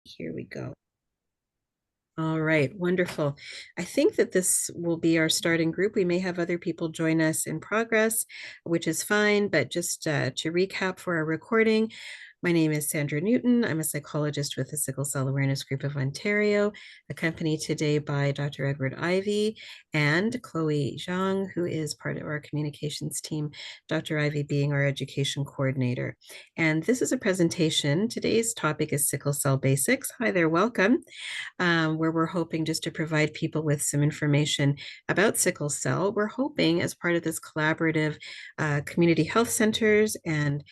Here we go. All right, wonderful. I think that this will be our starting group. We may have other people join us in progress, which is fine, but just to recap for our recording, my name is Sandra Newton. I'm a psychologist with the Sickle Cell Awareness Group of Ontario, accompanied today by Dr. Edward Ivy and Chloe Zhang, who is part of our communications team, Dr. Ivy being our education coordinator. And this is a presentation. Today's topic is sickle cell basics. Hi there, welcome. Where we're hoping just to provide people with some information about sickle cell. We're hoping, as part of this collaborative community health centers and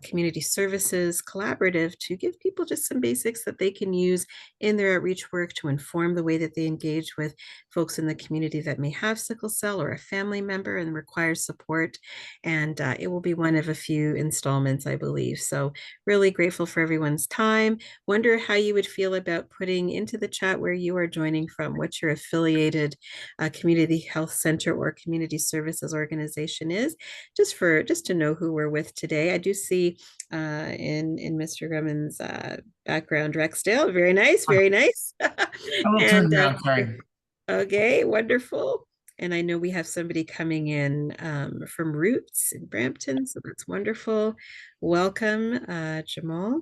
community services collaborative, to give people just some basics that they can use in their outreach work to inform the way that they engage with folks in the community that may have sickle cell or a family member and requires support. And it will be one of a few installments, I believe. So really grateful for everyone's time. Wonder how you would feel about putting into the chat where you are joining from, what your affiliated community health center or community services organization is, just to know who we're with today. I do see in Mr. Grumman's background Rexdale. Very nice, very nice. Hamilton, And yeah, sorry. okay, wonderful. And I know we have somebody coming in from Roots in Brampton, so that's wonderful. Welcome, Jamal.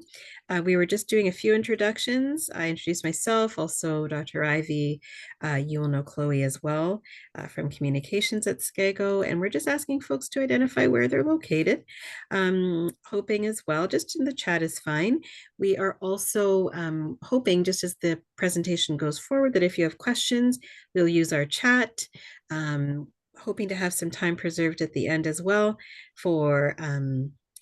We were just doing a few introductions. I introduced myself, also Dr. Ivy. You will know Chloe as well from Communications at SCAGO, and we're just asking folks to identify where they're located. Hoping as well, just in the chat is fine. We are also hoping, just as the presentation goes forward, that if you have questions, we'll use our chat. Hoping to have some time preserved at the end as well for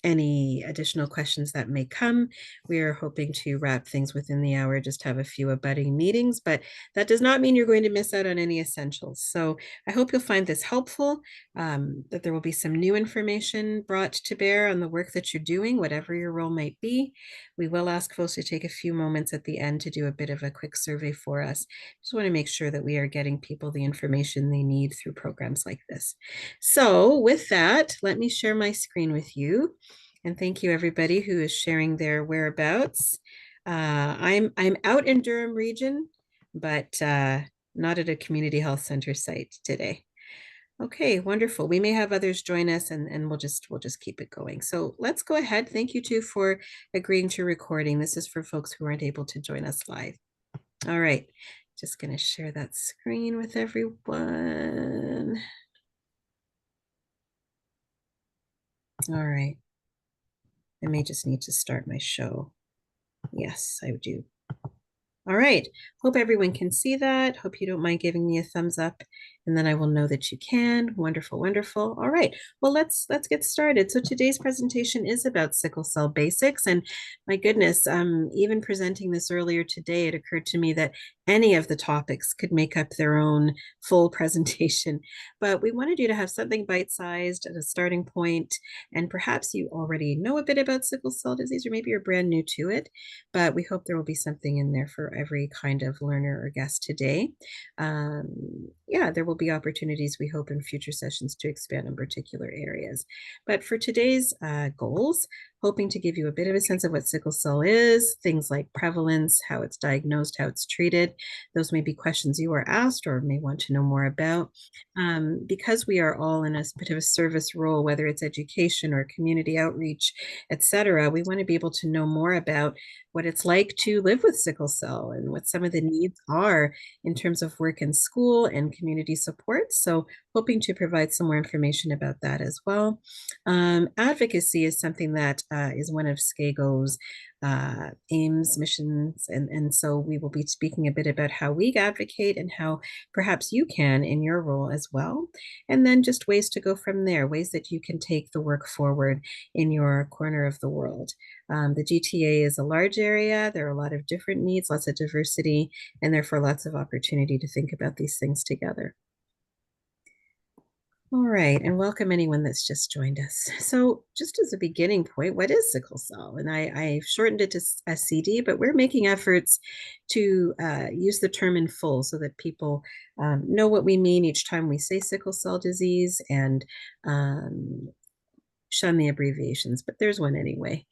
any additional questions that may come. We are hoping to wrap things within the hour, just have a few abutting meetings, but that does not mean you're going to miss out on any essentials. So I hope you'll find this helpful, that there will be some new information brought to bear on the work that you're doing, whatever your role might be. We will ask folks to take a few moments at the end to do a bit of a quick survey for us. Just want to make sure that we are getting people the information they need through programs like this. So with that, let me share my screen with you. And thank you everybody who is sharing their whereabouts. I'm out in Durham region, but not at a community health center site today. Okay, wonderful. We may have others join us and we'll just keep it going. So let's go ahead. Thank you too for agreeing to recording. This is for folks who aren't able to join us live. All right, just going to share that screen with everyone. All right. I may just need to start my show. Yes, I do. All right. Hope everyone can see that. Hope you don't mind giving me a thumbs up, and then I will know that you can. Wonderful, wonderful. All right. Well, let's get started. So today's presentation is about sickle cell basics, and my goodness, even presenting this earlier today, it occurred to me that any of the topics could make up their own full presentation. But we wanted you to have something bite-sized at a starting point, and perhaps you already know a bit about sickle cell disease, or maybe you're brand new to it, but we hope there will be something in there for every kind of learner or guest today. Yeah, there will be opportunities, we hope, in future sessions to expand on particular areas. But for today's goals, hoping to give you a bit of a sense of what sickle cell is, things like prevalence, how it's diagnosed, how it's treated. Those may be questions you are asked or may want to know more about. Because we are all in a bit of a service role, whether it's education or community outreach, etc., we want to be able to know more about what it's like to live with sickle cell and what some of the needs are in terms of work and school and community support. So hoping to provide some more information about that as well. Advocacy is something that is one of SCAGO's aims, missions, and so we will be speaking a bit about how we advocate and how perhaps you can in your role as well. And then just ways to go from there, ways that you can take the work forward in your corner of the world. The GTA is a large area. There are a lot of different needs, lots of diversity, and therefore lots of opportunity to think about these things together. All right, and welcome anyone that's just joined us. So just as a beginning point, what is sickle cell? And I've shortened it to SCD, but we're making efforts to use the term in full so that people know what we mean each time we say sickle cell disease and shun the abbreviations, but there's one anyway.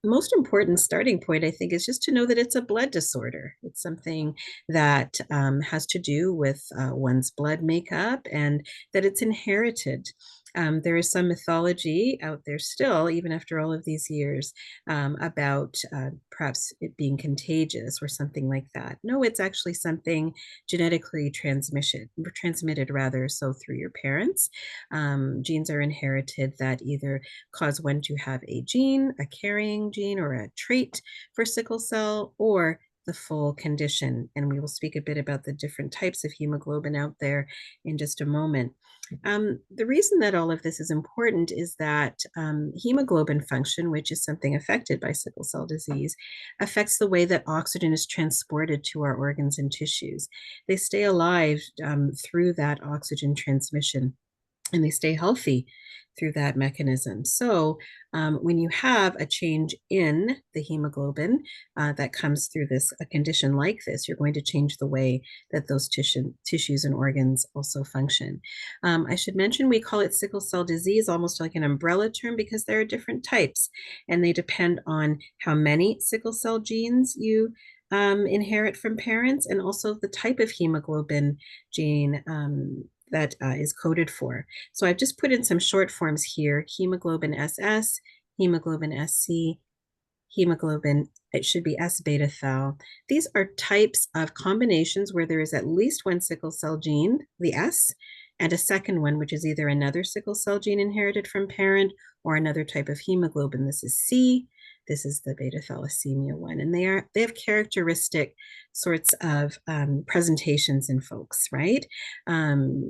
Most important starting point, I think, is just to know that it's a blood disorder. It's something that has to do with one's blood makeup and that it's inherited. There is some mythology out there still, even after all of these years, about perhaps it being contagious or something like that. No, it's actually something genetically transmitted rather, so through your parents. Genes are inherited that either cause one to have a gene, a carrying gene, or a trait for sickle cell, or the full condition. And we will speak a bit about the different types of hemoglobin out there in just a moment. The reason that all of this is important is that hemoglobin function, which is something affected by sickle cell disease, affects the way that oxygen is transported to our organs and tissues. They stay alive through that oxygen transmission, and they stay healthy through that mechanism. So when you have a change in the hemoglobin that comes through a condition like this, you're going to change the way that those tissues and organs also function. I should mention we call it sickle cell disease, almost like an umbrella term, because there are different types, and they depend on how many sickle cell genes you inherit from parents, and also the type of hemoglobin gene that is coded for. So I've just put in some short forms here: hemoglobin SS, hemoglobin SC, hemoglobin, it should be S beta thal. These are types of combinations where there is at least one sickle cell gene, the S, and a second one, which is either another sickle cell gene inherited from parent or another type of hemoglobin. This is C. This is the beta thalassemia one, and they have characteristic sorts of presentations in folks, right?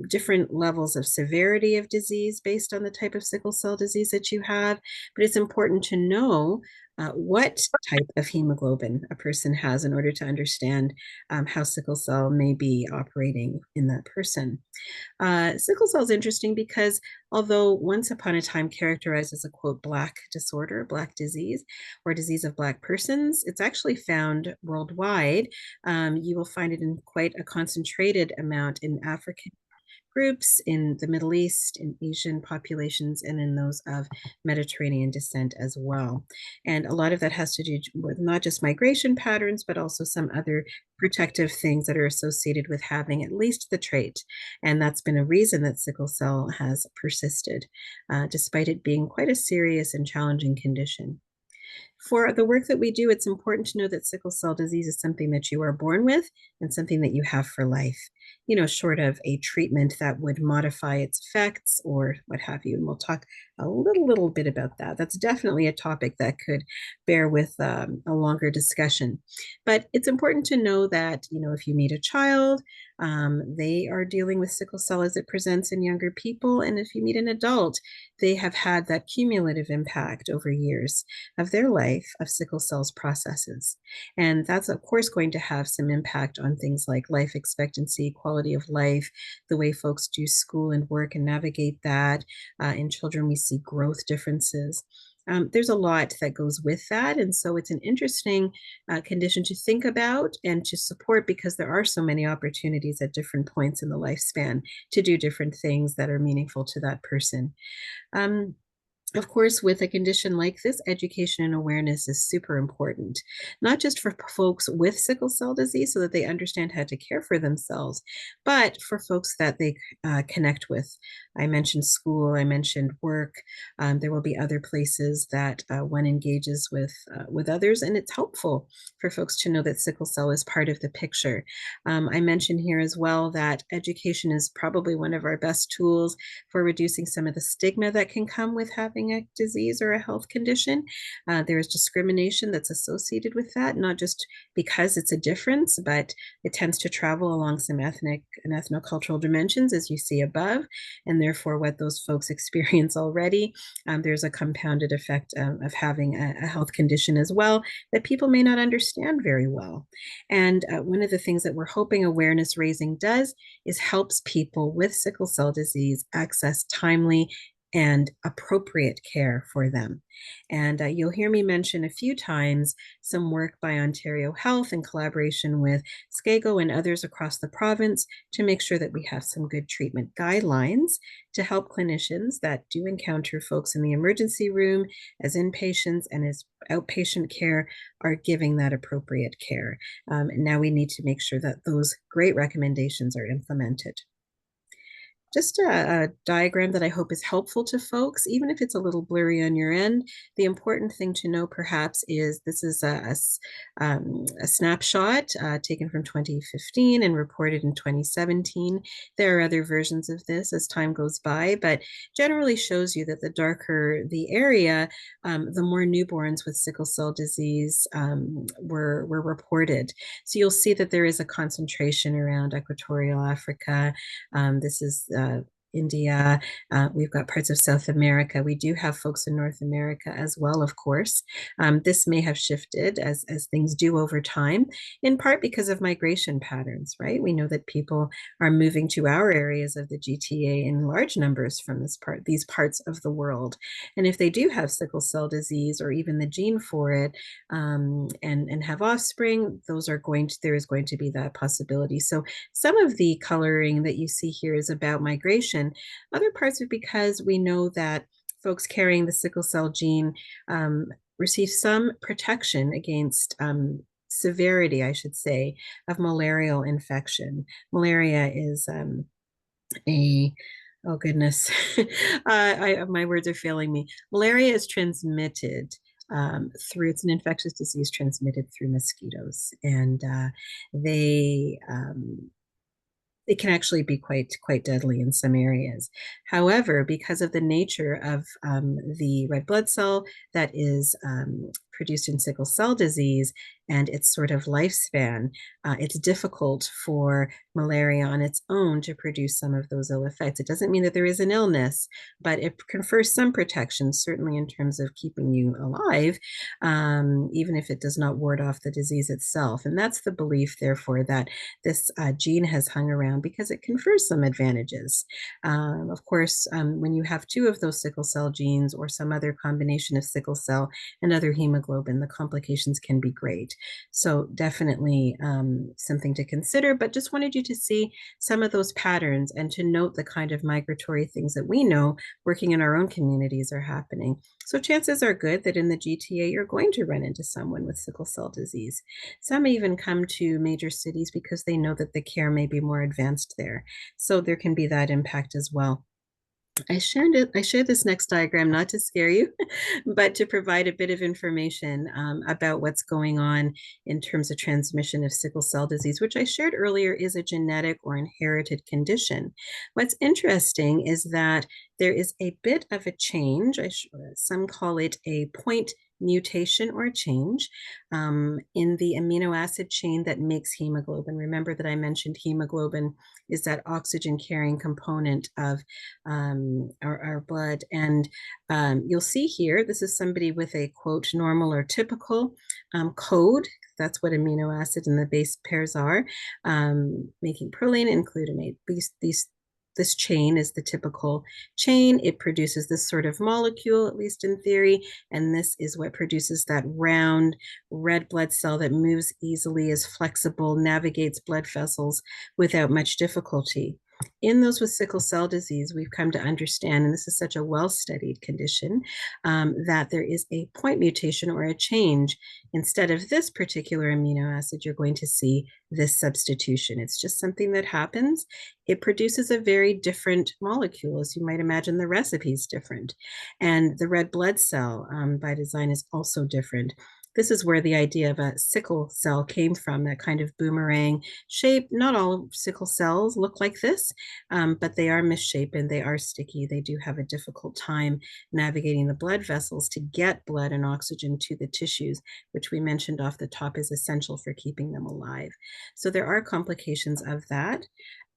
Different levels of severity of disease based on the type of sickle cell disease that you have, but it's important to know what type of hemoglobin a person has in order to understand how sickle cell may be operating in that person. Sickle cell is interesting because although once upon a time characterized as a quote black disorder, black disease, or disease of black persons, it's actually found worldwide. You will find it in quite a concentrated amount in African groups, in the Middle East, in Asian populations, and in those of Mediterranean descent as well. And a lot of that has to do with not just migration patterns, but also some other protective things that are associated with having at least the trait. And that's been a reason that sickle cell has persisted, despite it being quite a serious and challenging condition. For the work that we do, it's important to know that sickle cell disease is something that you are born with and something that you have for life, short of a treatment that would modify its effects or what have you. And we'll talk a little bit about that. That's definitely a topic that could bear with a longer discussion. But it's important to know that, if you meet a child, they are dealing with sickle cell as it presents in younger people. And if you meet an adult, they have had that cumulative impact over years of their life of sickle cell's processes. And that's, of course, going to have some impact on things like life expectancy, quality of life, the way folks do school and work and navigate that. In children, we see growth differences. There's a lot that goes with that. And so it's an interesting condition to think about and to support, because there are so many opportunities at different points in the lifespan to do different things that are meaningful to that person. Of course, with a condition like this, education and awareness is super important, not just for folks with sickle cell disease so that they understand how to care for themselves, but for folks that they connect with. I mentioned school, I mentioned work. There will be other places that one engages with others, and it's helpful for folks to know that sickle cell is part of the picture. I mentioned here as well that education is probably one of our best tools for reducing some of the stigma that can come with having a disease or a health condition. There is discrimination that's associated with that, not just because it's a difference, but it tends to travel along some ethnic and ethnocultural dimensions, as you see above, and therefore what those folks experience already. There's a compounded effect of having a health condition as well that people may not understand very well. And one of the things that we're hoping awareness raising does is helps people with sickle cell disease access timely and appropriate care for them. And you'll hear me mention a few times some work by Ontario Health in collaboration with Sickle and others across the province to make sure that we have some good treatment guidelines to help clinicians that do encounter folks in the emergency room as inpatients and as outpatient care are giving that appropriate care. And now we need to make sure that those great recommendations are implemented. Just a diagram that I hope is helpful to folks, even if it's a little blurry on your end. The important thing to know perhaps is this is a snapshot taken from 2015 and reported in 2017. There are other versions of this as time goes by, but generally shows you that the darker the area, the more newborns with sickle cell disease were reported. So you'll see that there is a concentration around Equatorial Africa. This is India. We've got parts of South America. We do have folks in North America as well, of course. This may have shifted as things do over time, in part because of migration patterns, right? We know that people are moving to our areas of the GTA in large numbers from these parts of the world. And if they do have sickle cell disease or even the gene for it, and have offspring, there is going to be that possibility. So some of the coloring that you see here is about migration. Other parts are because we know that folks carrying the sickle cell gene receive some protection against severity, I should say, of malarial infection. Malaria is oh goodness, my words are failing me. Malaria is transmitted it's an infectious disease transmitted through mosquitoes, and they it can actually be quite deadly in some areas. However, because of the nature of the red blood cell that is produced in sickle cell disease and its sort of lifespan, it's difficult for malaria on its own to produce some of those ill effects. It doesn't mean that there is an illness, but it confers some protection, certainly in terms of keeping you alive, even if it does not ward off the disease itself. And that's the belief, therefore, that this gene has hung around because it confers some advantages. Of course, when you have two of those sickle cell genes or some other combination of sickle cell and other hemoglobin, the complications can be great. So definitely something to consider, but just wanted you to see some of those patterns and to note the kind of migratory things that we know working in our own communities are happening. So chances are good that in the GTA, you're going to run into someone with sickle cell disease. Some even come to major cities because they know that the care may be more advanced there. So there can be that impact as well. I shared this next diagram not to scare you, but to provide a bit of information about what's going on in terms of transmission of sickle cell disease, which I shared earlier is a genetic or inherited condition. What's interesting is that there is a bit of a change. Some call it a point mutation or change in the amino acid chain that makes hemoglobin. Remember that I mentioned hemoglobin is that oxygen carrying component of our blood. And you'll see here, this is somebody with a quote normal or typical code. That's what amino acid and the base pairs are, making proline and glutamate. This chain is the typical chain. It produces this sort of molecule, at least in theory, and this is what produces that round red blood cell that moves easily, is flexible, navigates blood vessels without much difficulty. In those with sickle cell disease, we've come to understand, and this is such a well-studied condition, that there is a point mutation or a change. Instead of this particular amino acid, you're going to see this substitution. It's just something that happens. It produces a very different molecule. As you might imagine, the recipe is different. And the red blood cell by design is also different. This is where the idea of a sickle cell came from, that kind of boomerang shape. Not all sickle cells look like this, but they are misshapen, they are sticky, they do have a difficult time navigating the blood vessels to get blood and oxygen to the tissues, which we mentioned off the top is essential for keeping them alive. So there are complications of that.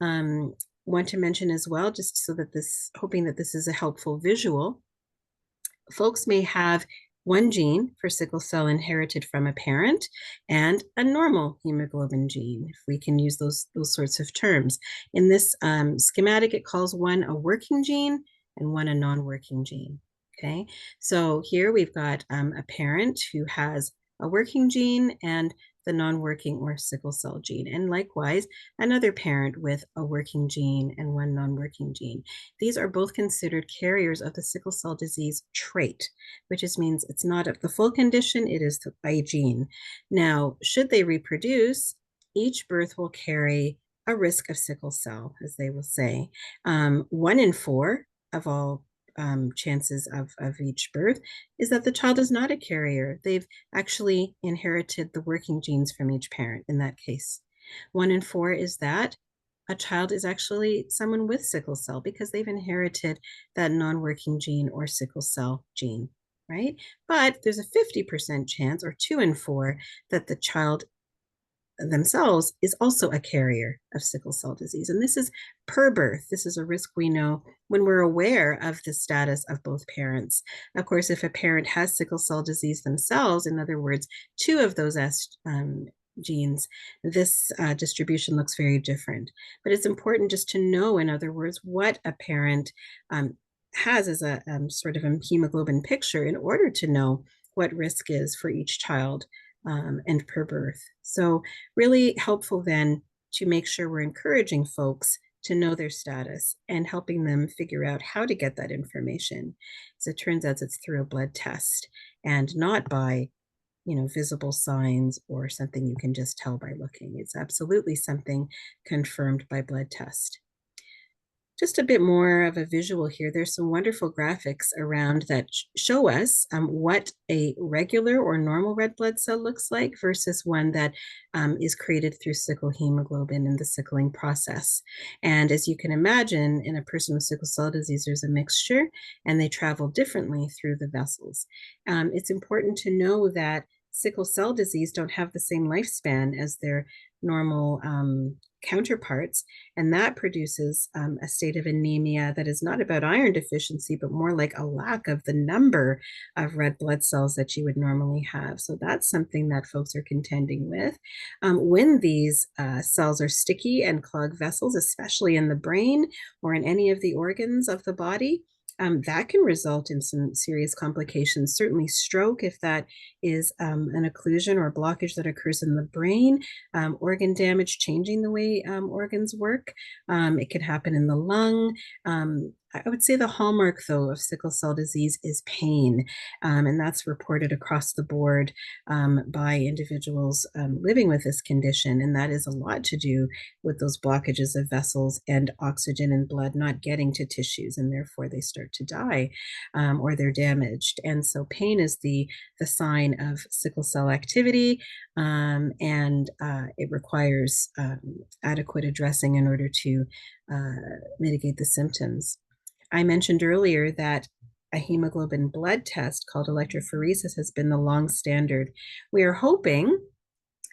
Want to mention as well, just so that hoping that this is a helpful visual, folks may have one gene for sickle cell inherited from a parent and a normal hemoglobin gene, if we can use those sorts of terms. In this schematic, it calls one a working gene and one a non-working gene. Okay, so here we've got a parent who has a working gene and the non-working or sickle cell gene, and likewise another parent with a working gene and one non-working gene. These are both considered carriers of the sickle cell disease trait, which means it's not the full condition, it is a gene. Now, should they reproduce, each birth will carry a risk of sickle cell, as they will say. 1 in 4 of all chances of each birth is that the child is not a carrier. They've actually inherited the working genes from each parent in that case. 1 in 4 is that a child is actually someone with sickle cell because they've inherited that non-working gene or sickle cell gene, right? But there's a 50% chance, or 2 in 4, that the child themselves is also a carrier of sickle cell disease. And this is per birth. This is a risk we know when we're aware of the status of both parents. Of course, if a parent has sickle cell disease themselves, in other words, 2 of those genes, this distribution looks very different. But it's important just to know, in other words, what a parent has as a sort of a hemoglobin picture in order to know what risk is for each child and per birth. So really helpful then to make sure we're encouraging folks to know their status and helping them figure out how to get that information. So it turns out it's through a blood test and not by, visible signs or something you can just tell by looking. It's absolutely something confirmed by blood test. Just a bit more of a visual here. There's some wonderful graphics around that show us what a regular or normal red blood cell looks like versus one that is created through sickle hemoglobin in the sickling process. And as you can imagine, in a person with sickle cell disease, there's a mixture and they travel differently through the vessels. It's important to know that sickle cell disease don't have the same lifespan as their normal counterparts, and that produces a state of anemia that is not about iron deficiency, but more like a lack of the number of red blood cells that you would normally have. So that's something that folks are contending with. When these cells are sticky and clog vessels, especially in the brain or in any of the organs of the body, that can result in some serious complications, certainly stroke if that is an occlusion or blockage that occurs in the brain, organ damage, changing the way organs work. It can happen in the lung. I would say the hallmark, though, of sickle cell disease is pain, and that's reported across the board by individuals living with this condition, and that is a lot to do with those blockages of vessels and oxygen in blood not getting to tissues, and therefore they start to die or they're damaged. And so pain is the sign of sickle cell activity, and it requires adequate addressing in order to mitigate the symptoms. I mentioned earlier that a hemoglobin blood test called electrophoresis has been the long standard. We are hoping,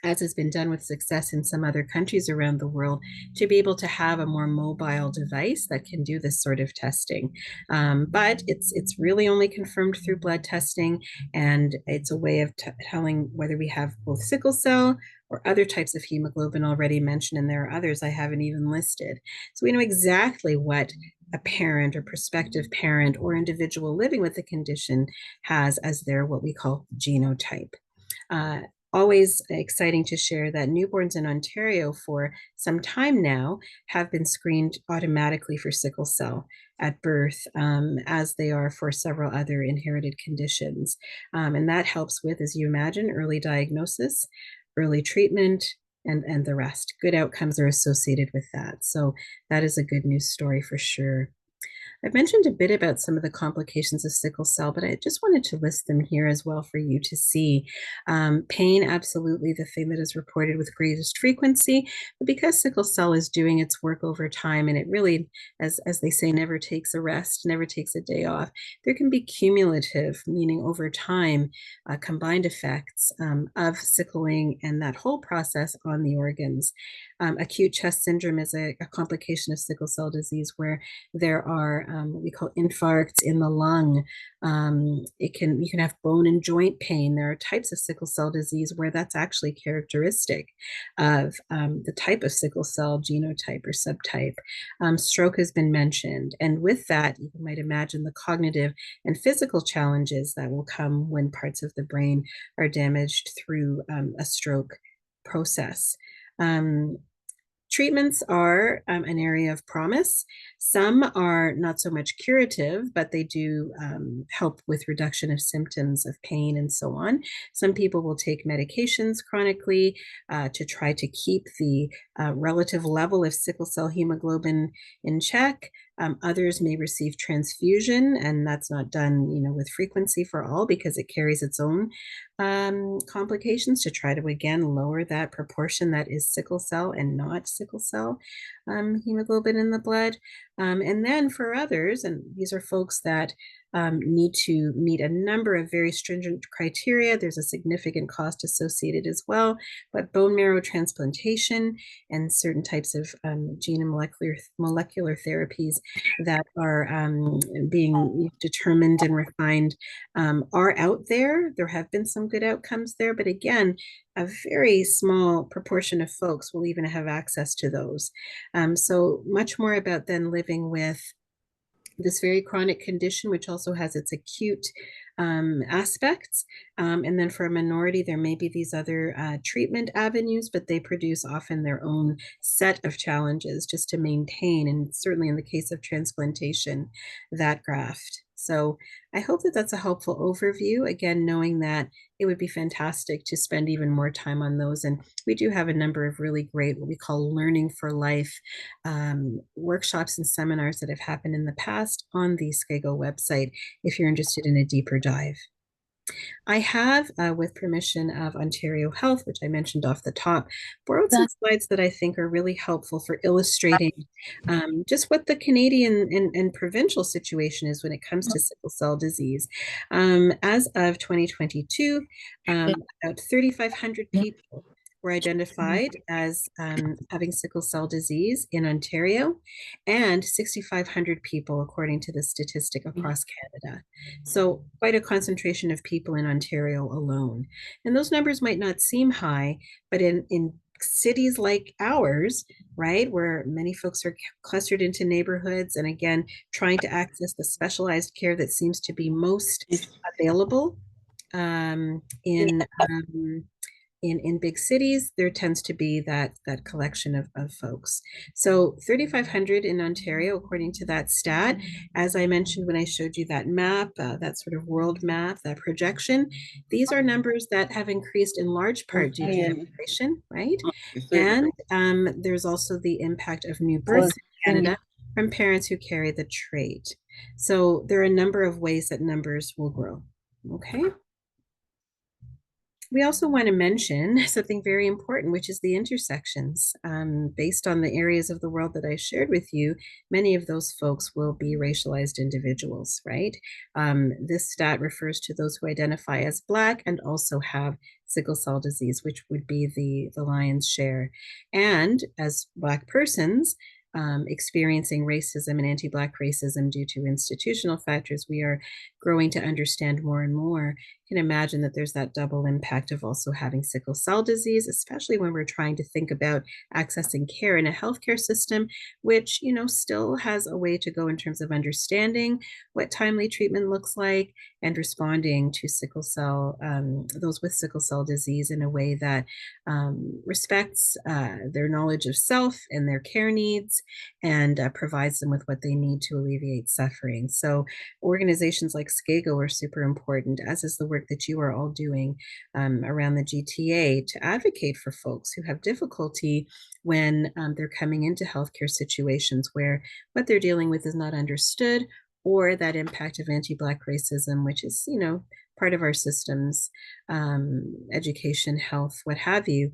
as has been done with success in some other countries around the world, to be able to have a more mobile device that can do this sort of testing. But it's really only confirmed through blood testing, and it's a way of telling whether we have both sickle cell or other types of hemoglobin already mentioned, and there are others I haven't even listed. So we know exactly what a parent or prospective parent or individual living with the condition has as their what we call genotype. Always exciting to share that newborns in Ontario for some time now have been screened automatically for sickle cell at birth, as they are for several other inherited conditions. And that helps with, as you imagine, early diagnosis, early treatment, and the rest. Good outcomes are associated with that. So that is a good news story for sure. I've mentioned a bit about some of the complications of sickle cell, but I just wanted to list them here as well for you to see. Pain, absolutely the thing that is reported with greatest frequency, but because sickle cell is doing its work over time, and it really, as they say, never takes a rest, never takes a day off, there can be cumulative, meaning over time, combined effects of sickling and that whole process on the organs. Acute chest syndrome is a complication of sickle cell disease where there are what we call infarcts in the lung. You can have bone and joint pain. There are types of sickle cell disease where that's actually characteristic of the type of sickle cell genotype or subtype. Stroke has been mentioned, and with that, you might imagine the cognitive and physical challenges that will come when parts of the brain are damaged through a stroke process. Treatments are an area of promise. Some are not so much curative, but they do help with reduction of symptoms of pain and so on. Some people will take medications chronically to try to keep the relative level of sickle cell hemoglobin in check. Others may receive transfusion, and that's not done, with frequency for all because it carries its own complications to try to again lower that proportion that is sickle cell and not sickle cell hemoglobin in the blood. And then for others, and these are folks that need to meet a number of very stringent criteria. There's a significant cost associated as well, but bone marrow transplantation and certain types of gene and molecular therapies that are being determined and refined are out there. There have been some good outcomes there, but again, a very small proportion of folks will even have access to those. So much more about then living with this very chronic condition, which also has its acute aspects. And then for a minority, there may be these other treatment avenues, but they produce often their own set of challenges just to maintain, and certainly in the case of transplantation, that graft. So I hope that that's a helpful overview. Again, knowing that it would be fantastic to spend even more time on those. And we do have a number of really great, what we call learning for life workshops and seminars that have happened in the past on the Sickle website if you're interested in a deeper dive. I have, with permission of Ontario Health, which I mentioned off the top, borrowed some slides that I think are really helpful for illustrating just what the Canadian and provincial situation is when it comes to sickle cell disease. As of 2022, about 3,500 people were identified as having sickle cell disease in Ontario, and 6,500 people, according to the statistic across Canada. So quite a concentration of people in Ontario alone. And those numbers might not seem high, but in cities like ours, right, where many folks are clustered into neighborhoods, and again, trying to access the specialized care that seems to be most available in big cities, there tends to be that collection of folks. So 3,500 in Ontario, according to that stat. As I mentioned when I showed you that map, that sort of world map, that projection, these are numbers that have increased in large part due to immigration, right? And there's also the impact of new births in Canada from parents who carry the trait. So there are a number of ways that numbers will grow, okay? We also want to mention something very important, which is the intersections. Based on the areas of the world that I shared with you, many of those folks will be racialized individuals, right? This stat refers to those who identify as Black and also have sickle cell disease, which would be the lion's share. And as Black persons, experiencing racism and anti-Black racism due to institutional factors, we are growing to understand more and more. You can imagine that there's that double impact of also having sickle cell disease, especially when we're trying to think about accessing care in a healthcare system, which, still has a way to go in terms of understanding what timely treatment looks like and responding to sickle cell, those with sickle cell disease in a way that respects their knowledge of self and their care needs, and provides them with what they need to alleviate suffering. So organizations like Sickle are super important, as is the work that you are all doing around the GTA to advocate for folks who have difficulty when they're coming into healthcare situations where what they're dealing with is not understood, or that impact of anti-Black racism, which is, part of our systems, education, health, what have you,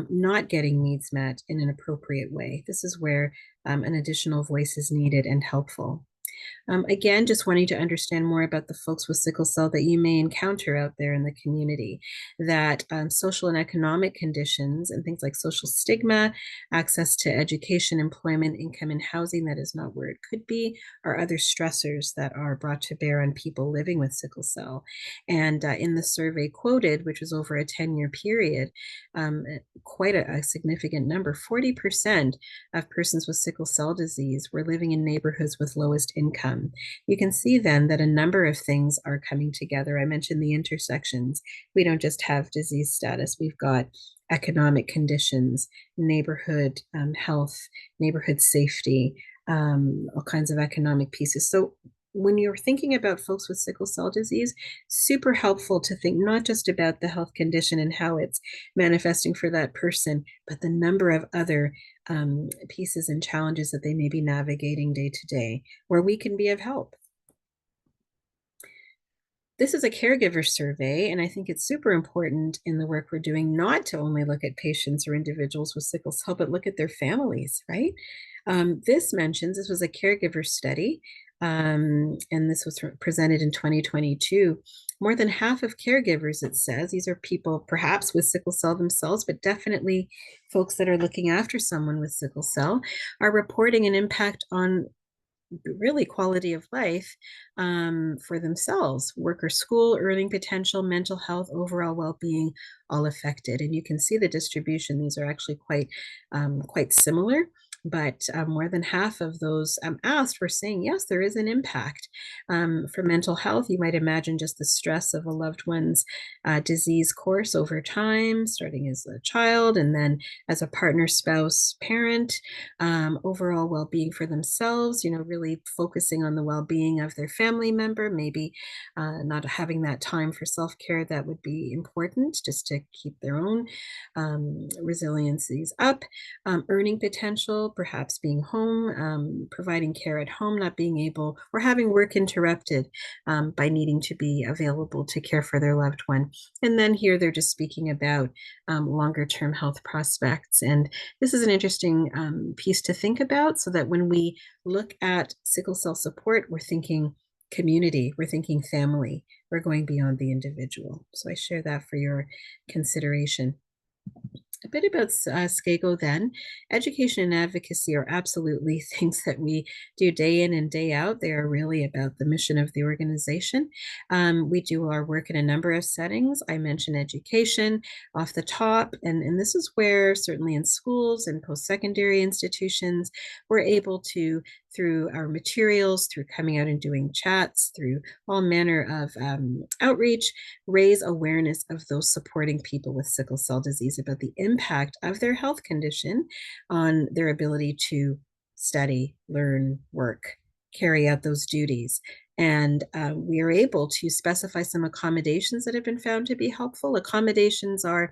not getting needs met in an appropriate way. This is where an additional voice is needed and helpful. Again, just wanting to understand more about the folks with sickle cell that you may encounter out there in the community, that social and economic conditions and things like social stigma, access to education, employment, income, and housing that is not where it could be, are other stressors that are brought to bear on people living with sickle cell. And in the survey quoted, which was over a 10-year period, quite a significant number, 40% of persons with sickle cell disease were living in neighborhoods with lowest income. You can see then that a number of things are coming together. I mentioned the intersections. We don't just have disease status, we've got economic conditions, neighborhood health, neighborhood safety, all kinds of economic pieces. So when you're thinking about folks with sickle cell disease, super helpful to think not just about the health condition and how it's manifesting for that person, but the number of other pieces and challenges that they may be navigating day to day, where we can be of help. This is a caregiver survey, and I think it's super important in the work we're doing not to only look at patients or individuals with sickle cell, but look at their families, right? This was a caregiver study, and this was presented in 2022. More than half of caregivers, it says, these are people perhaps with sickle cell themselves, but definitely folks that are looking after someone with sickle cell, are reporting an impact on really quality of life for themselves, work or school, earning potential, mental health, overall well-being, all affected. And you can see the distribution. These are actually quite similar, but more than half of those asked were saying, yes, there is an impact. For mental health, you might imagine just the stress of a loved one's disease course over time, starting as a child and then as a partner, spouse, parent, overall well-being for themselves, really focusing on the well-being of their family member, maybe not having that time for self-care that would be important just to keep their own resiliencies up, earning potential, perhaps being home, providing care at home, not being able, or having work interrupted by needing to be available to care for their loved one. And then here they're just speaking about longer term health prospects. And this is an interesting piece to think about, so that when we look at sickle cell support, we're thinking community, we're thinking family, we're going beyond the individual. So I share that for your consideration. A bit about SCAGO then. Education and advocacy are absolutely things that we do day in and day out. They are really about the mission of the organization. We do our work in a number of settings. I mentioned education off the top, and this is where certainly in schools and post-secondary institutions, we're able to, through our materials, through coming out and doing chats, through all manner of outreach, raise awareness of those supporting people with sickle cell disease about the impact of their health condition on their ability to study, learn, work, carry out those duties. And we are able to specify some accommodations that have been found to be helpful. Accommodations are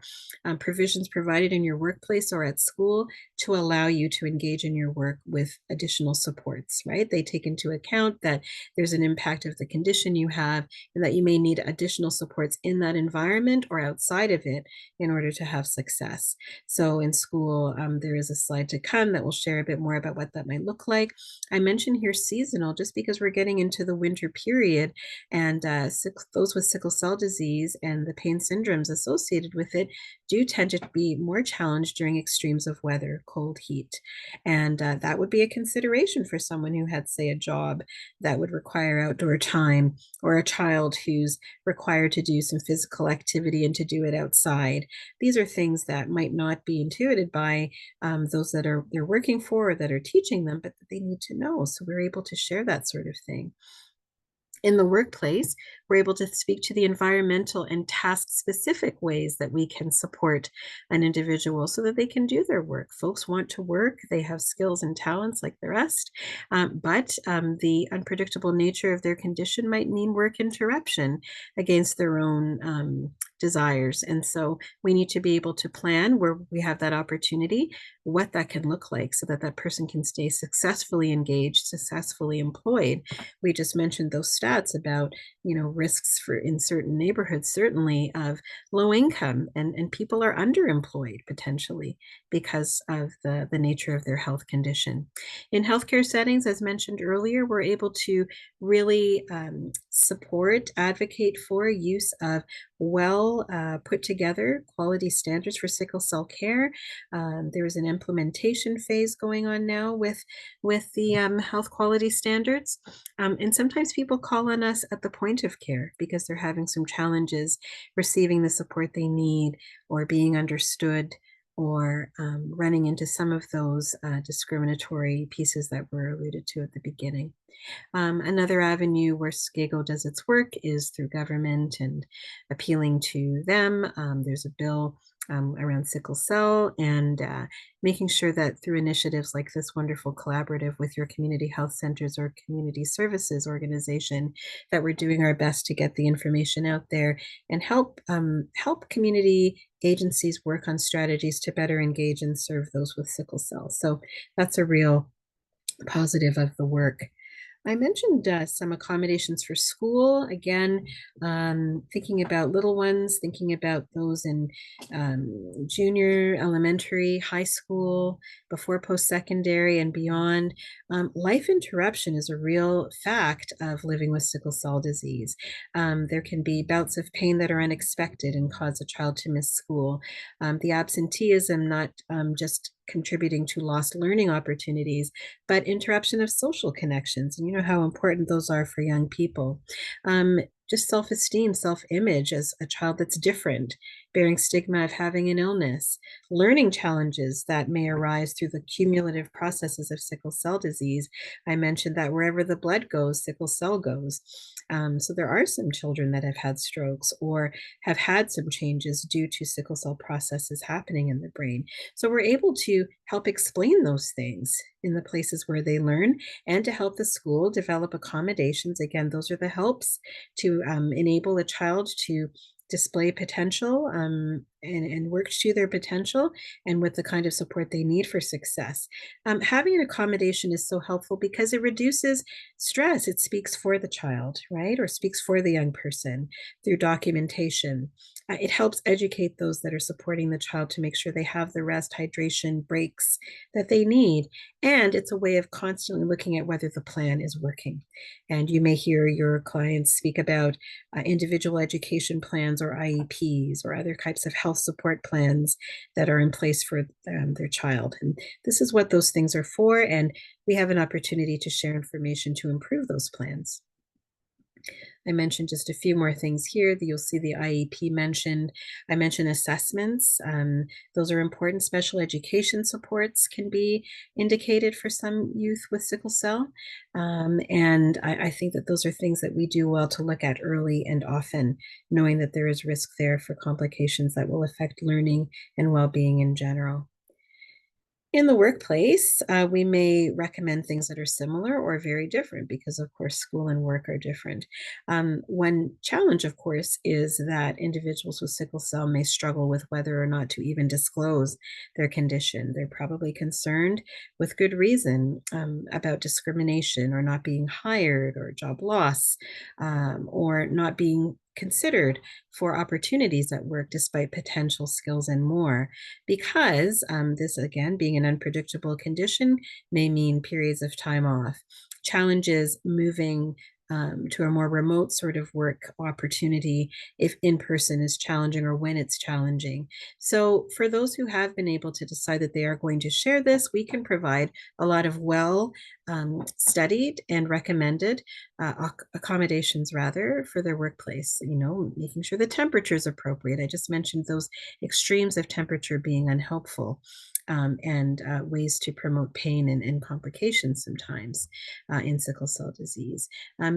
provisions provided in your workplace or at school to allow you to engage in your work with additional supports, right? They take into account that there's an impact of the condition you have and that you may need additional supports in that environment or outside of it in order to have success. So in school, there is a slide to come that will share a bit more about what that might look like. I mentioned here seasonal, just because we're getting into the winter period, and those with sickle cell disease and the pain syndromes associated with it do tend to be more challenged during extremes of weather, cold, heat. And that would be a consideration for someone who had, say, a job that would require outdoor time, or a child who's required to do some physical activity and to do it outside. These are things that might not be intuited by those that they're working for or that are teaching them, but that they need to know. So we're able to share that sort of thing. In the workplace, we're able to speak to the environmental and task-specific ways that we can support an individual so that they can do their work. Folks want to work, they have skills and talents like the rest, but the unpredictable nature of their condition might mean work interruption against their own desires. And so we need to be able to plan where we have that opportunity, what that can look like so that that person can stay successfully engaged, successfully employed. We just mentioned those stats about, risks for in certain neighborhoods, certainly of low income, and people are underemployed potentially because of the nature of their health condition. In healthcare settings, as mentioned earlier, we're able to really support, advocate for use of well put together quality standards for sickle cell care. There is an implementation phase going on now with the health quality standards. And sometimes people call on us at the point of care because they're having some challenges receiving the support they need or being understood or running into some of those discriminatory pieces that were alluded to at the beginning. Another avenue where SCAGO does its work is through government and appealing to them. There's a bill around sickle cell and making sure that through initiatives like this wonderful collaborative with your community health centers or community services organization, that we're doing our best to get the information out there and help community agencies work on strategies to better engage and serve those with sickle cell. So that's a real positive of the work. I mentioned some accommodations for school. Again, thinking about little ones, thinking about those in junior, elementary, high school, before post-secondary and beyond. Life interruption is a real fact of living with sickle cell disease. There can be bouts of pain that are unexpected and cause a child to miss school. The absenteeism not just contributing to lost learning opportunities, but interruption of social connections. And you know how important those are for young people. Just self-esteem, self-image as a child that's different, bearing stigma of having an illness, learning challenges that may arise through the cumulative processes of sickle cell disease. I mentioned that wherever the blood goes, sickle cell goes. So there are some children that have had strokes or have had some changes due to sickle cell processes happening in the brain. So we're able to help explain those things in the places where they learn and to help the school develop accommodations. Again, those are the helps to enable a child to display potential and work to their potential and with the kind of support they need for success. Having an accommodation is so helpful because it reduces stress. It speaks for the child, right? Or speaks for the young person through documentation. It helps educate those that are supporting the child to make sure they have the rest, hydration, breaks that they need. And it's a way of constantly looking at whether the plan is working. And you may hear your clients speak about individual education plans or IEPs or other types of health support plans that are in place for their child. And this is what those things are for. And we have an opportunity to share information to improve those plans. I mentioned just a few more things here. You'll see the IEP mentioned. I mentioned assessments. Those are important. Special education supports can be indicated for some youth with sickle cell. And I think that those are things that we do well to look at early and often, knowing that there is risk there for complications that will affect learning and well-being in general. In the workplace, we may recommend things that are similar or very different because, of course, school and work are different. One challenge, of course, is that individuals with sickle cell may struggle with whether or not to even disclose their condition. They're probably concerned, with good reason, about discrimination or not being hired or job loss or not being considered for opportunities at work despite potential skills and more, because this, again, being an unpredictable condition may mean periods of time off, challenges moving to a more remote sort of work opportunity if in person is challenging or when it's challenging. So for those who have been able to decide that they are going to share this, we can provide a lot of well studied and recommended accommodations rather for their workplace, making sure the temperature is appropriate. I just mentioned those extremes of temperature being unhelpful. And ways to promote pain and complications sometimes in sickle cell disease.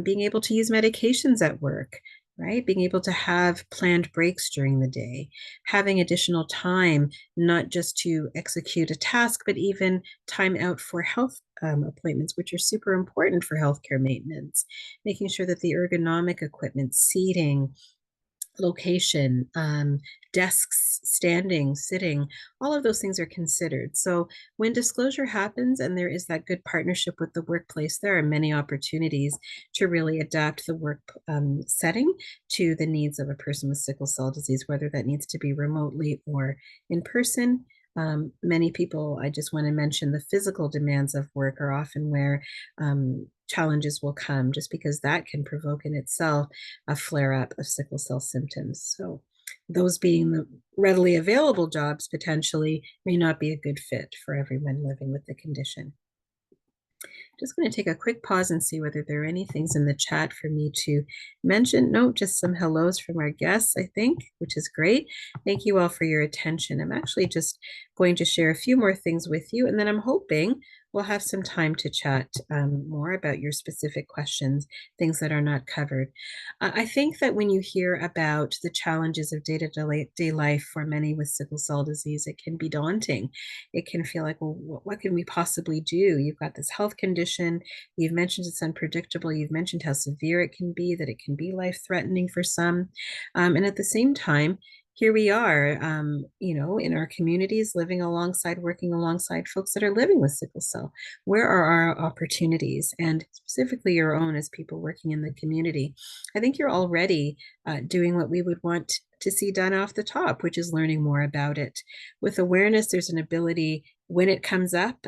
Being able to use medications at work, right? Being able to have planned breaks during the day, having additional time, not just to execute a task, but even time out for health appointments, which are super important for healthcare maintenance, making sure that the ergonomic equipment, seating, location, desks, standing, sitting, all of those things are considered. So when disclosure happens and there is that good partnership with the workplace, there are many opportunities to really adapt the work setting to the needs of a person with sickle cell disease, whether that needs to be remotely or in person. Many people, I just want to mention the physical demands of work are often where challenges will come, just because that can provoke in itself a flare up of sickle cell symptoms. So, those being the readily available jobs potentially may not be a good fit for everyone living with the condition. Just going to take a quick pause and see whether there are any things in the chat for me to mention. No, just some hellos from our guests, I think, which is great. Thank you all for your attention. I'm actually just going to share a few more things with you, and then I'm hoping we'll have some time to chat more about your specific questions, things that are not covered. I think that when you hear about the challenges of day-to-day life for many with sickle cell disease, it can be daunting. It can feel like, well, what can we possibly do? You've got this health condition. You've mentioned it's unpredictable. You've mentioned how severe it can be, that it can be life-threatening for some. And at the same time, here we are, in our communities, living alongside, working alongside folks that are living with sickle cell. Where are our opportunities, and specifically your own as people working in the community? I think you're already doing what we would want to see done off the top, which is learning more about it. With awareness, there's an ability when it comes up,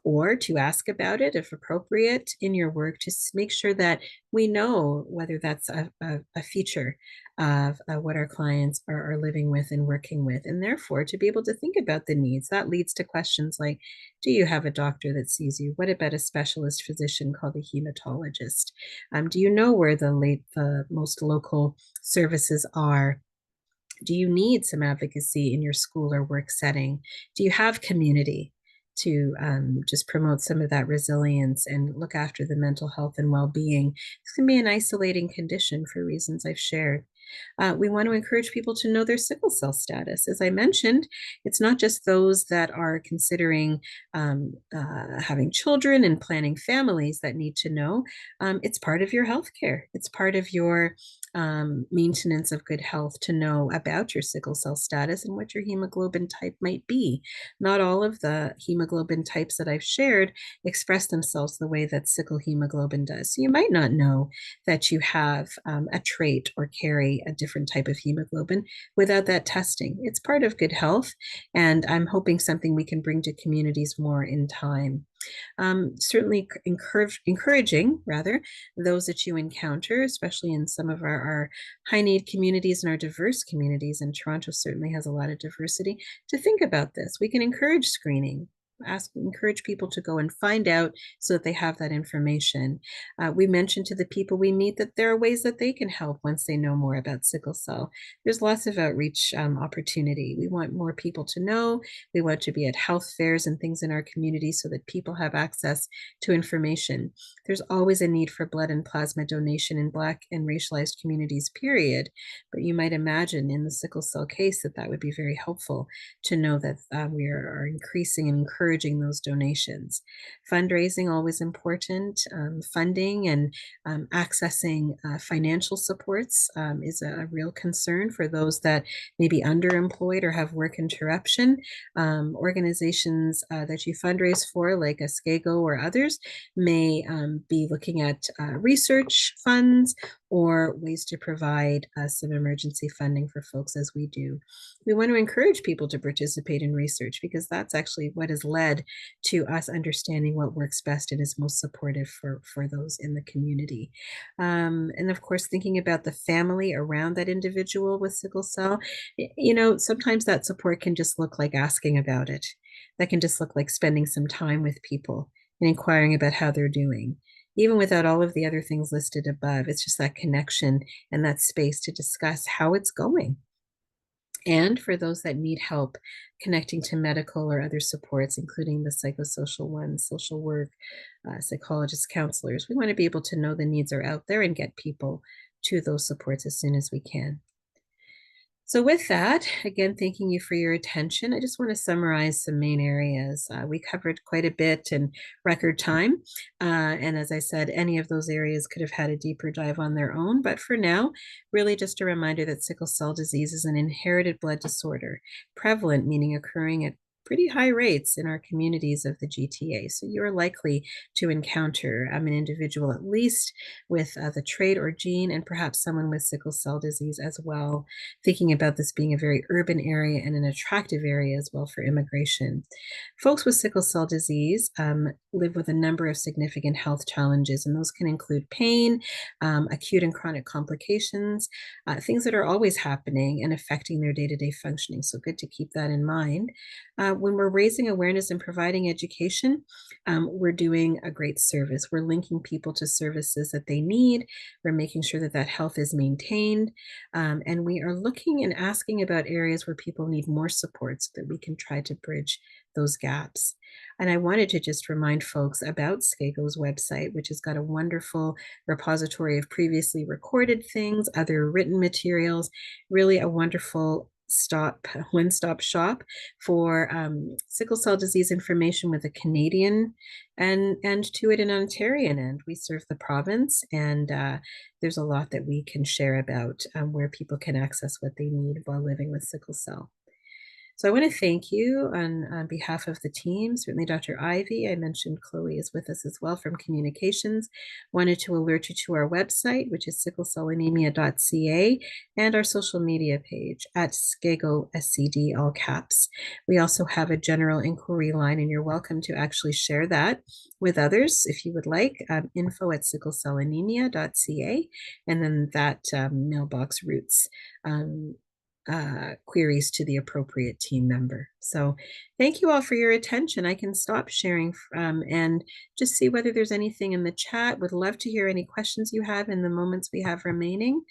or to ask about it if appropriate in your work, to make sure that we know whether that's a feature of what our clients are living with and working with, and therefore to be able to think about the needs. That leads to questions like, do you have a doctor that sees you? What about a specialist physician called a hematologist? Do you know where the most local services are? Do you need some advocacy in your school or work setting? Do you have community to just promote some of that resilience and look after the mental health and well-being? This can be an isolating condition for reasons I've shared. We want to encourage people to know their sickle cell status. As I mentioned, it's not just those that are considering having children and planning families that need to know. It's part of your healthcare. It's part of your maintenance of good health to know about your sickle cell status and what your hemoglobin type might be. Not all of the hemoglobin types that I've shared express themselves the way that sickle hemoglobin does. So you might not know that you have a trait or carry a different type of hemoglobin without that testing. It's part of good health, and I'm hoping something we can bring to communities more in time. Certainly encouraging rather those that you encounter, especially in some of our high need communities and our diverse communities, and Toronto certainly has a lot of diversity, to think about this. We can encourage screening, encourage people to go and find out so that they have that information. We mentioned to the people we meet that there are ways that they can help once they know more about sickle cell. There's lots of outreach opportunity. We want more people to know. We want to be at health fairs and things in our community so that people have access to information. There's always a need for blood and plasma donation in Black and racialized communities, period. But you might imagine in the sickle cell case that would be very helpful to know that we are increasing and encouraging those donations. Fundraising, always important. Funding and accessing financial supports is a real concern for those that may be underemployed or have work interruption. Organizations that you fundraise for, like a SCAGO or others, may be looking at research funds or ways to provide some emergency funding for folks as we do. We want to encourage people to participate in research because that's actually what has led to us understanding what works best and is most supportive for those in the community. And of course, thinking about the family around that individual with sickle cell, sometimes that support can just look like asking about it. That can just look like spending some time with people and inquiring about how they're doing. Even without all of the other things listed above, it's just that connection and that space to discuss how it's going. And for those that need help connecting to medical or other supports, including the psychosocial ones, social work, psychologists, counselors, we want to be able to know the needs are out there and get people to those supports as soon as we can. So, with that, again, thanking you for your attention. I just want to summarize some main areas. We covered quite a bit in record time. And as I said, any of those areas could have had a deeper dive on their own. But for now, really just a reminder that sickle cell disease is an inherited blood disorder, prevalent, meaning occurring at pretty high rates in our communities of the GTA. So you're likely to encounter an individual at least with the trait or gene, and perhaps someone with sickle cell disease as well, thinking about this being a very urban area and an attractive area as well for immigration. Folks with sickle cell disease live with a number of significant health challenges, and those can include pain, acute and chronic complications, things that are always happening and affecting their day-to-day functioning. So good to keep that in mind. When we're raising awareness and providing education, we're doing a great service. We're linking people to services that they need. We're making sure that that health is maintained. And we are looking and asking about areas where people need more support so that we can try to bridge those gaps. And I wanted to just remind folks about Skago's website, which has got a wonderful repository of previously recorded things, other written materials, really a wonderful one-stop shop for sickle cell disease information with a Canadian and to it an Ontarian end. We serve the province, and there's a lot that we can share about where people can access what they need while living with sickle cell. So I want to thank you on behalf of the team, certainly Dr. Ivy. I mentioned Chloe is with us as well from communications. Wanted to alert you to our website, which is sicklecellanemia.ca, and our social media page at SCAGO SCD, all caps. We also have a general inquiry line, and you're welcome to actually share that with others if you would like. Info at sicklecellanemia.ca, and then that mailbox routes queries to the appropriate team member. So thank you all for your attention. I can stop sharing and just see whether there's anything in the chat. Would love to hear any questions you have in the moments we have remaining.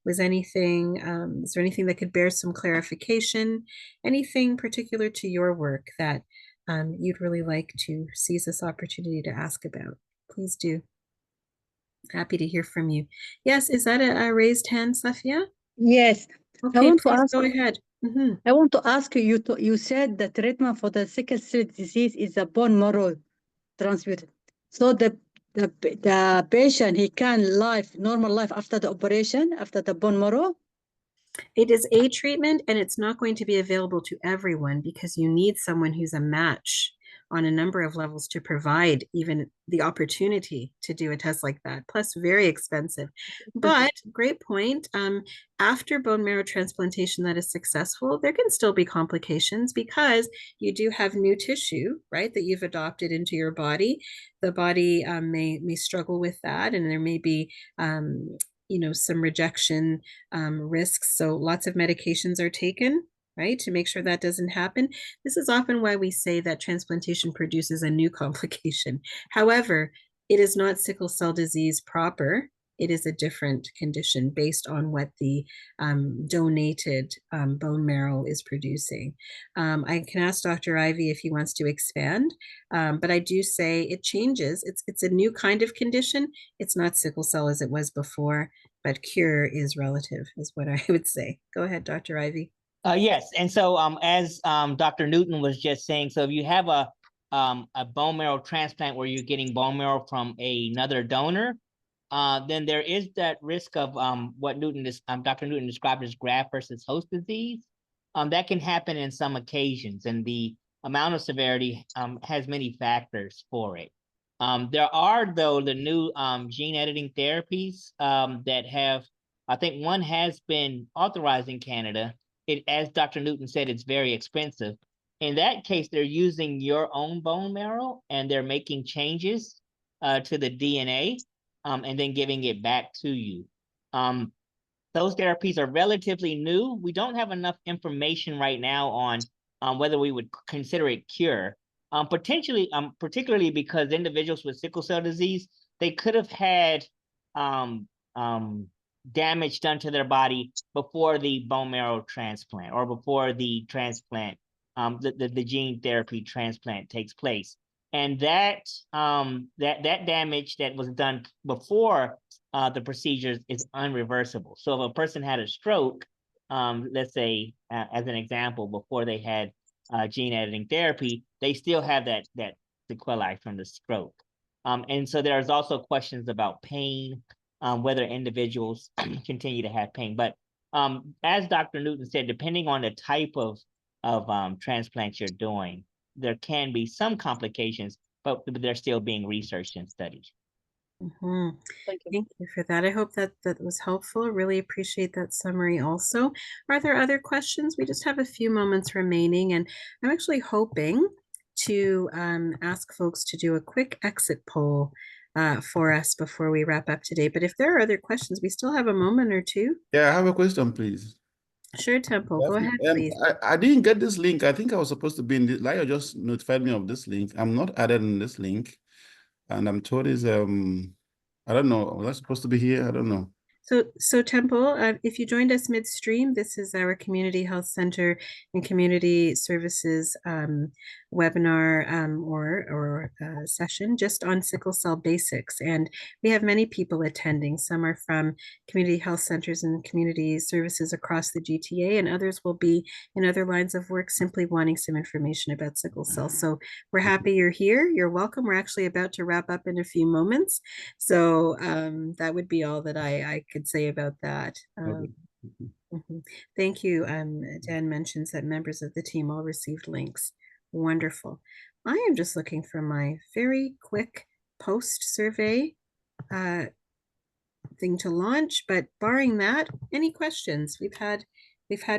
Is there anything that could bear some clarification? Anything particular to your work that you'd really like to seize this opportunity to ask about? Please do. Happy to hear from you. Yes, is that a raised hand, Safia? Yes. Okay, please go ahead. I want to ask you, you said the treatment for the sickle cell disease is a bone marrow transfusion. So the patient, he can live normal life after the operation, after the bone marrow? It is a treatment, and it's not going to be available to everyone because you need someone who's a match on a number of levels to provide even the opportunity to do a test like that, plus very expensive. But great point. After bone marrow transplantation that is successful, there can still be complications because you do have new tissue, right, that you've adopted into your body. The body may struggle with that, and there may be some rejection risks. So lots of medications are taken, right, to make sure that doesn't happen. This is often why we say that transplantation produces a new complication. However, it is not sickle cell disease proper. It is a different condition based on what the donated bone marrow is producing. I can ask Dr. Ivy if he wants to expand, but I do say it changes. It's a new kind of condition. It's not sickle cell as it was before, but cure is relative, is what I would say. Go ahead, Dr. Ivy. Yes, and so as Dr. Newton was just saying, so if you have a bone marrow transplant where you're getting bone marrow from another donor, then there is that risk of what Dr. Newton described as graft versus host disease. That can happen in some occasions, and the amount of severity has many factors for it. There are, though, the new gene editing therapies that have, I think one has been authorized in Canada. As Dr. Newton said, it's very expensive. In that case, they're using your own bone marrow, and they're making changes to the DNA and then giving it back to you. Those therapies are relatively new. We don't have enough information right now on whether we would consider it cure. Potentially, particularly because individuals with sickle cell disease, they could have had damage done to their body before the bone marrow transplant or before the transplant, the gene therapy transplant takes place. And that damage that was done before the procedures is unreversible. So if a person had a stroke let's say, as an example, before they had gene editing therapy, they still have that sequelae from the stroke. And so there's also questions about pain, whether individuals continue to have pain. But as Dr. Newton said, depending on the type of transplant you're doing, there can be some complications, but they're still being researched and studied. Mhm. Thank you. Thank you for that. I hope that that was helpful. Really appreciate that summary also. Are there other questions? We just have a few moments remaining, and I'm actually hoping to ask folks to do a quick exit poll for us before we wrap up today. But if there are other questions, we still have a moment or two. Yeah, I have a question, please. Sure, Temple, go ahead, please. I didn't get this link. I think I was supposed to be in this. Lyle just notified me of this link. I'm not added in this link, and I'm told is I don't know. Was I supposed to be here? I don't know. So Temple, if you joined us midstream, this is our Community Health Center and Community Services webinar or session just on sickle cell basics. And we have many people attending. Some are from community health centers and community services across the GTA, and others will be in other lines of work simply wanting some information about sickle cell. So we're happy you're here. You're welcome. We're actually about to wrap up in a few moments. So that would be all that I could say about that. Thank you. Dan mentions that members of the team all received links. Wonderful. I am just looking for my very quick post survey thing to launch, but barring that, any questions? We've had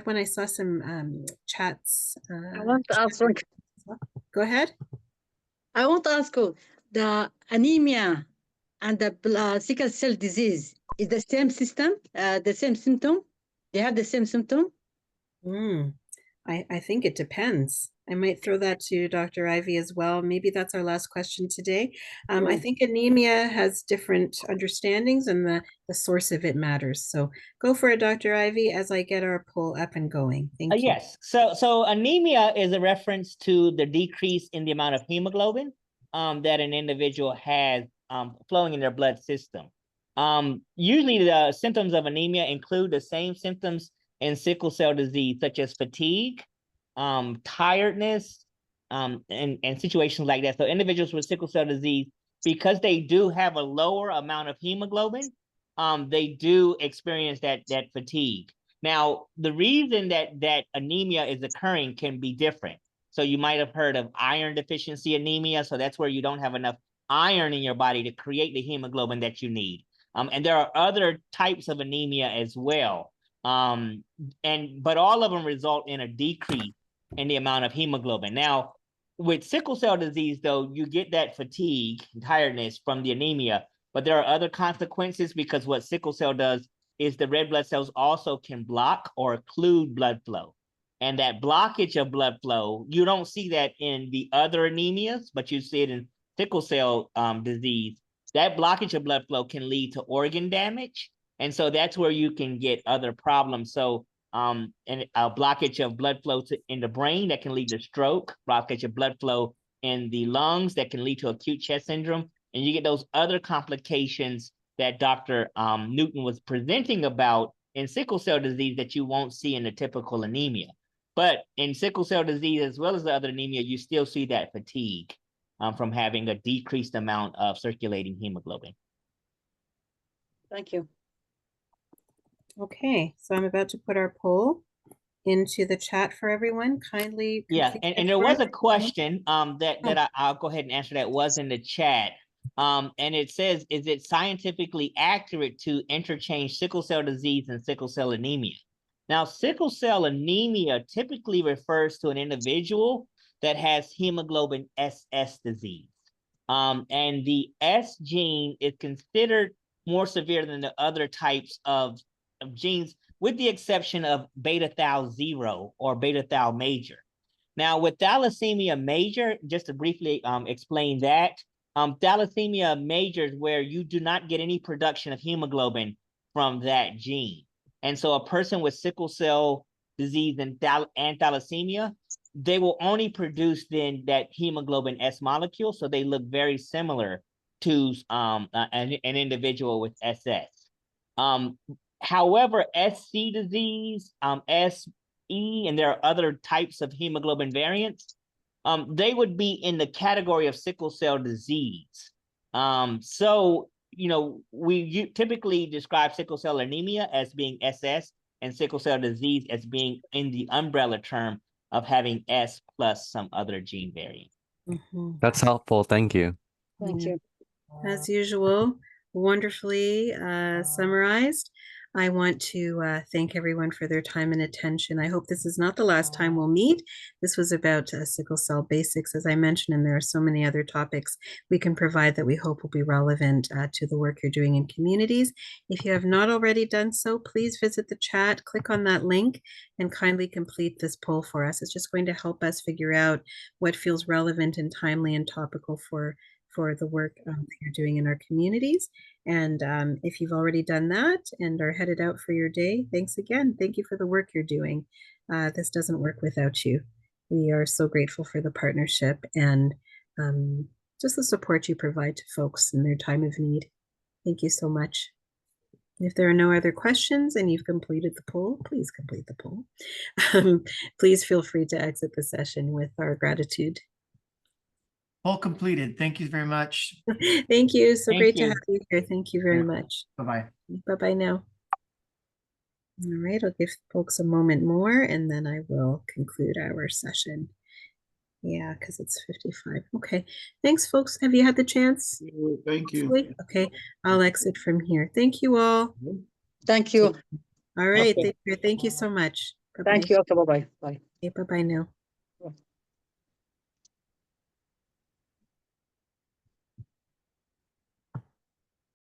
when I saw some chats. I want to ask one. Go ahead. I want to ask you, the anemia and the sickle cell disease is the same system, the same symptom? They have the same symptom? I think it depends. I might throw that to Dr. Ivy as well. Maybe that's our last question today. I think anemia has different understandings and the source of it matters. So go for it, Dr. Ivy, as I get our poll up and going. Thank you. Yes. So anemia is a reference to the decrease in the amount of hemoglobin that an individual has flowing in their blood system. Usually the symptoms of anemia include the same symptoms in sickle cell disease, such as fatigue, tiredness, and situations like that. So individuals with sickle cell disease, because they do have a lower amount of hemoglobin, they do experience that fatigue. Now, the reason that anemia is occurring can be different. So you might have heard of iron deficiency anemia. So that's where you don't have enough iron in your body to create the hemoglobin that you need. And there are other types of anemia as well. But all of them result in a decrease in the amount of hemoglobin. Now, with sickle cell disease, though, you get that fatigue and tiredness from the anemia, but there are other consequences because what sickle cell does is the red blood cells also can block or occlude blood flow. And that blockage of blood flow, you don't see that in the other anemias, but you see it in sickle cell disease. That blockage of blood flow can lead to organ damage. And so that's where you can get other problems. So and a blockage of blood flow in the brain that can lead to stroke, blockage of blood flow in the lungs that can lead to acute chest syndrome. And you get those other complications that Dr. Newton was presenting about in sickle cell disease that you won't see in the typical anemia. But in sickle cell disease, as well as the other anemia, you still see that fatigue from having a decreased amount of circulating hemoglobin. Thank you. Okay, so I'm about to put our poll into the chat for everyone. Kindly. Yeah, and there was a question I'll go ahead and answer that was in the chat. And it says, is it scientifically accurate to interchange sickle cell disease and sickle cell anemia? Now, sickle cell anemia typically refers to an individual that has hemoglobin SS disease. And the S gene is considered more severe than the other types of genes, with the exception of beta thal 0 or beta thal major. Now, with thalassemia major, just to briefly explain that, thalassemia major is where you do not get any production of hemoglobin from that gene. And so a person with sickle cell disease and thalassemia, they will only produce then that hemoglobin S molecule. So they look very similar to an individual with SS. However, SC disease, SE, and there are other types of hemoglobin variants, they would be in the category of sickle cell disease. So, you know, we typically describe sickle cell anemia as being SS and sickle cell disease as being in the umbrella term of having S plus some other gene variant. Mhm. That's helpful. Thank you. Thank you. As usual, wonderfully summarized. I want to thank everyone for their time and attention. I hope this is not the last time we'll meet. This was about sickle cell basics, as I mentioned, and there are so many other topics we can provide that we hope will be relevant to the work you're doing in communities. If you have not already done so, please visit the chat, click on that link, and kindly complete this poll for us. It's just going to help us figure out what feels relevant and timely and topical for the work that you're doing in our communities. And if you've already done that and are headed out for your day, thanks again. Thank you for the work you're doing. This doesn't work without you. We are so grateful for the partnership and just the support you provide to folks in their time of need. Thank you so much. If there are no other questions and you've completed the poll, please complete the poll. Please feel free to exit the session with our gratitude. All completed. Thank you very much. Thank you. So Thank great to you. have you here. Thank you very Yeah. much. Bye-bye. Bye-bye now. All right, I'll give folks a moment more and then I will conclude our session. Yeah, because it's 55. Okay. Thanks, folks. Have you had the chance? Thank you. Okay, I'll exit from here. Thank you all. Thank you. All right. Okay. Thank you so much. Bye-bye. Thank you. Okay, bye-bye. Bye. Okay, bye-bye now.